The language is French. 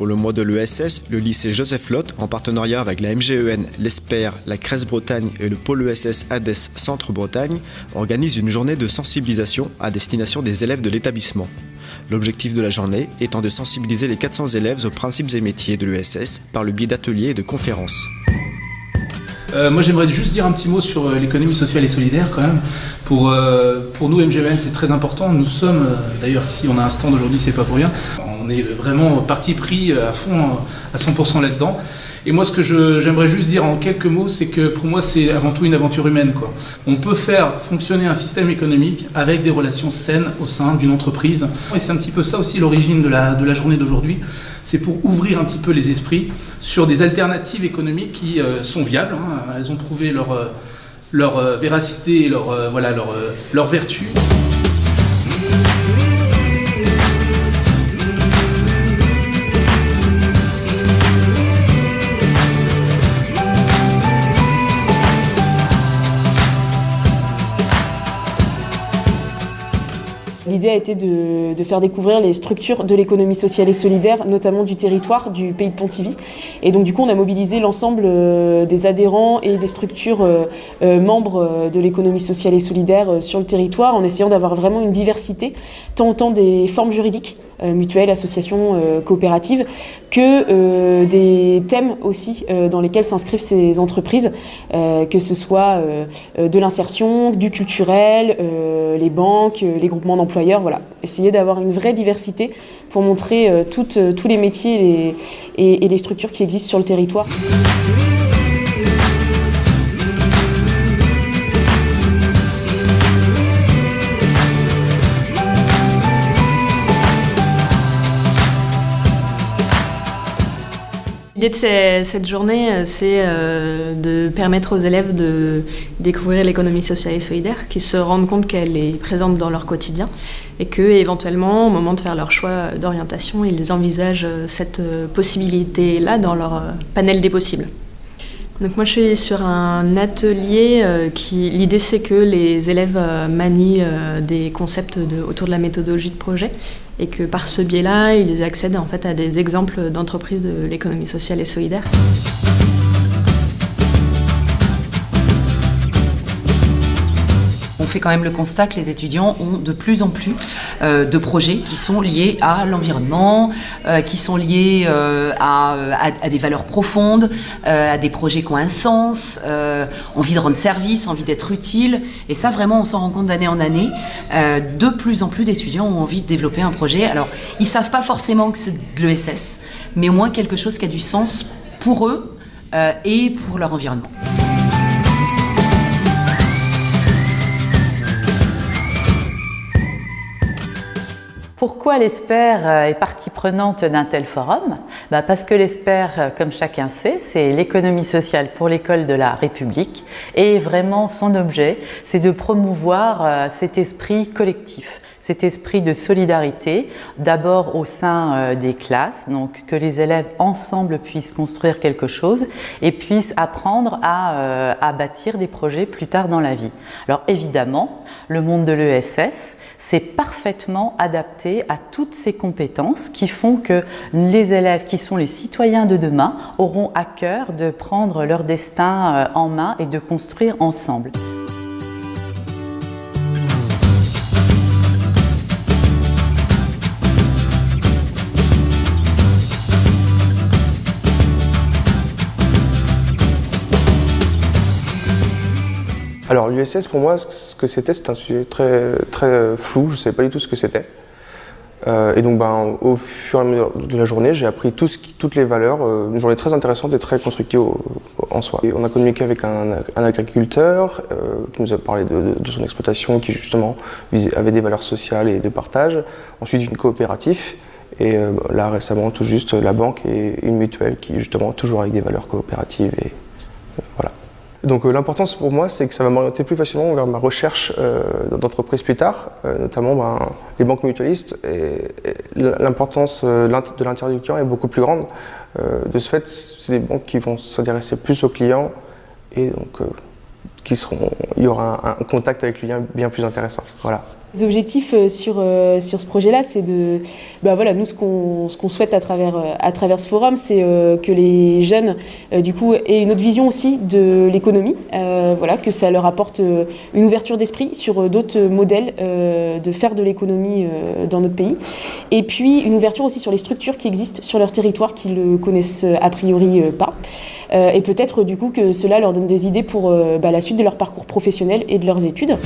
Pour le mois de l'ESS, le lycée Joseph Lotte, en partenariat avec la MGEN, l'ESPER, la CRES Bretagne et le pôle ESS Hades Centre-Bretagne, organise une journée de sensibilisation à destination des élèves de l'établissement. L'objectif de la journée étant de sensibiliser les 400 élèves aux principes et métiers de l'ESS par le biais d'ateliers et de conférences. Moi j'aimerais juste dire un petit mot sur l'économie sociale et solidaire quand même. Pour nous MGEN c'est très important. Nous sommes, d'ailleurs si on a un stand aujourd'hui c'est pas pour rien, on est vraiment parti pris à fond, à 100% là-dedans. Et moi ce que j'aimerais juste dire en quelques mots, c'est que pour moi c'est avant tout une aventure humaine, quoi. On peut faire fonctionner un système économique avec des relations saines au sein d'une entreprise. Et c'est un petit peu ça aussi l'origine de la journée d'aujourd'hui. C'est pour ouvrir un petit peu les esprits sur des alternatives économiques qui sont viables. Elles ont prouvé leur véracité et leur vertu. L'idée a été de faire découvrir les structures de l'économie sociale et solidaire, notamment du territoire du pays de Pontivy. Et donc du coup, on a mobilisé l'ensemble des adhérents et des structures membres de l'économie sociale et solidaire sur le territoire, en essayant d'avoir vraiment une diversité, tant des formes juridiques, mutuelles, associations, coopératives, que des thèmes aussi dans lesquels s'inscrivent ces entreprises, que ce soit de l'insertion, du culturel, les banques, les groupements d'employeurs, voilà. Essayer d'avoir une vraie diversité pour montrer tous les métiers et les structures qui existent sur le territoire. L'idée de cette journée, c'est de permettre aux élèves de découvrir l'économie sociale et solidaire, qu'ils se rendent compte qu'elle est présente dans leur quotidien et qu'éventuellement, au moment de faire leur choix d'orientation, ils envisagent cette possibilité-là dans leur panel des possibles. Donc moi je suis sur un atelier l'idée c'est que les élèves manient des concepts autour de la méthodologie de projet et que par ce biais-là, ils accèdent en fait à des exemples d'entreprises de l'économie sociale et solidaire. On fait quand même le constat que les étudiants ont de plus en plus de projets qui sont liés à l'environnement, qui sont liés à des valeurs profondes, à des projets qui ont un sens, envie de rendre service, envie d'être utile. Et ça, vraiment, on s'en rend compte d'année en année. De plus en plus d'étudiants ont envie de développer un projet. Alors, ils ne savent pas forcément que c'est de l'ESS, mais au moins quelque chose qui a du sens pour eux et pour leur environnement. Pourquoi l'ESPER est partie prenante d'un tel forum ? Parce que l'ESPER, comme chacun sait, c'est l'économie sociale pour l'école de la République et vraiment son objet, c'est de promouvoir cet esprit collectif, cet esprit de solidarité, d'abord au sein des classes, donc que les élèves ensemble puissent construire quelque chose et puissent apprendre à bâtir des projets plus tard dans la vie. Alors évidemment, le monde de l'ESS, c'est parfaitement adapté à toutes ces compétences qui font que les élèves qui sont les citoyens de demain auront à cœur de prendre leur destin en main et de construire ensemble. Alors l'USS pour moi, ce que c'était un sujet très flou, je ne savais pas du tout ce que c'était. Et donc au fur et à mesure de la journée, j'ai appris toutes les valeurs, une journée très intéressante et très constructive en soi. Et on a communiqué avec un agriculteur qui nous a parlé de son exploitation qui justement avait des valeurs sociales et de partage. Ensuite une coopérative et là récemment tout juste la banque et une mutuelle qui justement toujours avec des valeurs coopératives et voilà. Donc l'importance pour moi, c'est que ça va m'orienter plus facilement vers ma recherche d'entreprise plus tard, notamment les banques mutualistes. Et l'importance de l'intérêt du client est beaucoup plus grande. De ce fait, c'est des banques qui vont s'intéresser plus aux clients et donc il y aura un contact avec le client bien plus intéressant. Voilà. Les objectifs sur ce projet-là, c'est de, nous ce qu'on souhaite à travers ce forum, c'est que les jeunes du coup aient une autre vision aussi de l'économie, que ça leur apporte une ouverture d'esprit sur d'autres modèles de faire de l'économie dans notre pays, et puis une ouverture aussi sur les structures qui existent sur leur territoire qu'ils ne connaissent a priori pas, et peut-être du coup que cela leur donne des idées pour la suite de leur parcours professionnel et de leurs études.